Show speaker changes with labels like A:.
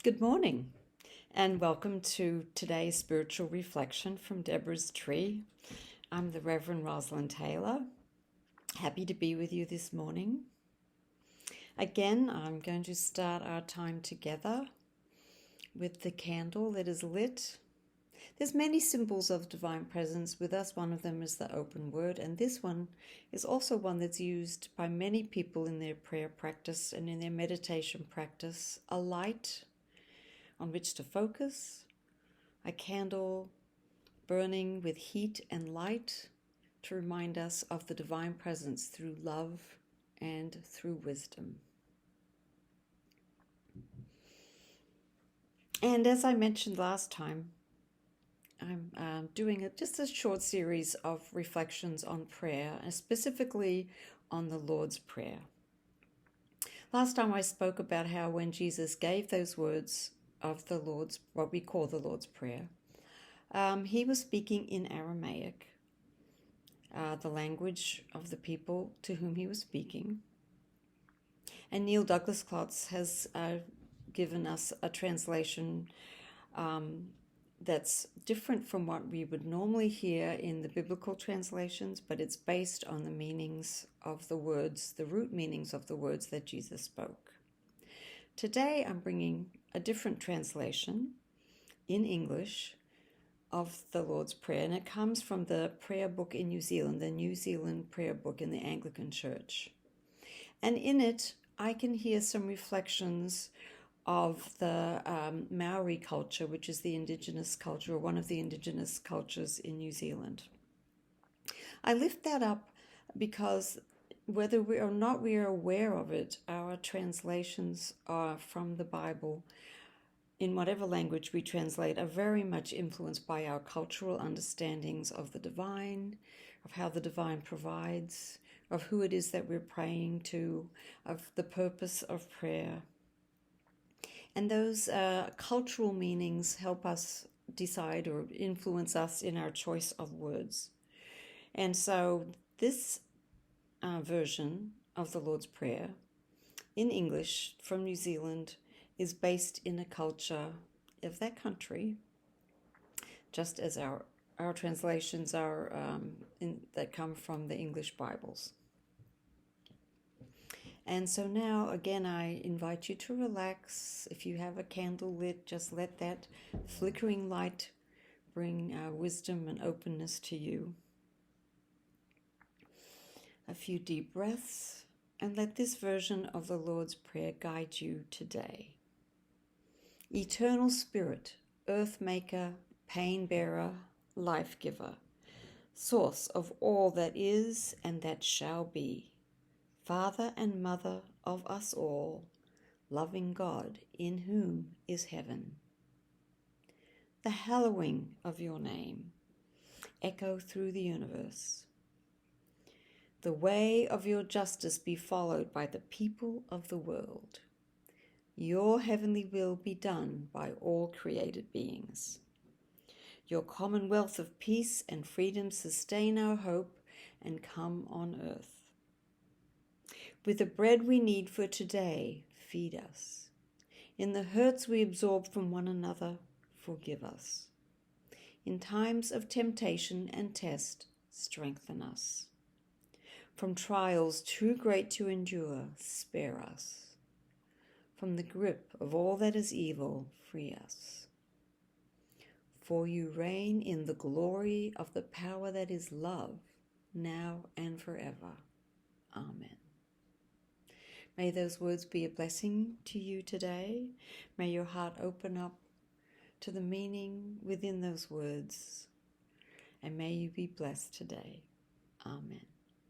A: Good morning, and welcome to today's spiritual reflection from Deborah's Tree. I'm the Reverend Rosalind Taylor. Happy to be with you this morning. Again, I'm going to start our time together with the candle that is lit. There's many symbols of divine presence with us. One of them is the open word, and this one is also one that's used by many people in their prayer practice and in their meditation practice. A light on which to focus, a candle burning with heat and light to remind us of the divine presence through love and through wisdom. And as I mentioned last time, I'm doing just a short series of reflections on prayer, and specifically on the Lord's Prayer. Last time I spoke about how when Jesus gave those words of the Lord's, what we call the Lord's Prayer, he was speaking in Aramaic, the language of the people to whom he was speaking. And Neil Douglas Klotz has given us a translation that's different from what we would normally hear in the biblical translations, but it's based on the meanings of the words, the root meanings of the words that Jesus spoke. Today I'm bringing a different translation in English of the Lord's Prayer, and it comes from the prayer book in New Zealand, the New Zealand prayer book in the Anglican Church. And in it, I can hear some reflections of the Maori culture, which is the indigenous culture, or one of the indigenous cultures in New Zealand. I lift that up because whether we or not we are aware of it, our translations are from the Bible, in whatever language we translate, are very much influenced by our cultural understandings of the divine, of how the divine provides, of who it is that we're praying to, of the purpose of prayer. And those cultural meanings help us decide or influence us in our choice of words. And so this version of the Lord's Prayer in English from New Zealand is based in a culture of that country, just as our translations are that come from the English Bibles. And so now, again, I invite you to relax. If you have a candle lit, just let that flickering light bring wisdom and openness to you. A few deep breaths, and let this version of the Lord's Prayer guide you today. Eternal Spirit, Earth Maker, Pain Bearer, Life Giver, Source of all that is and that shall be, Father and Mother of us all, loving God in whom is heaven. The hallowing of your name echo through the universe. The way of your justice be followed by the people of the world. Your heavenly will be done by all created beings. Your commonwealth of peace and freedom sustain our hope and come on earth. With the bread we need for today, feed us. In the hurts we absorb from one another, forgive us. In times of temptation and test, strengthen us. From trials too great to endure, spare us. From the grip of all that is evil, free us. For you reign in the glory of the power that is love, now and forever. Amen. May those words be a blessing to you today. May your heart open up to the meaning within those words. And may you be blessed today. Amen.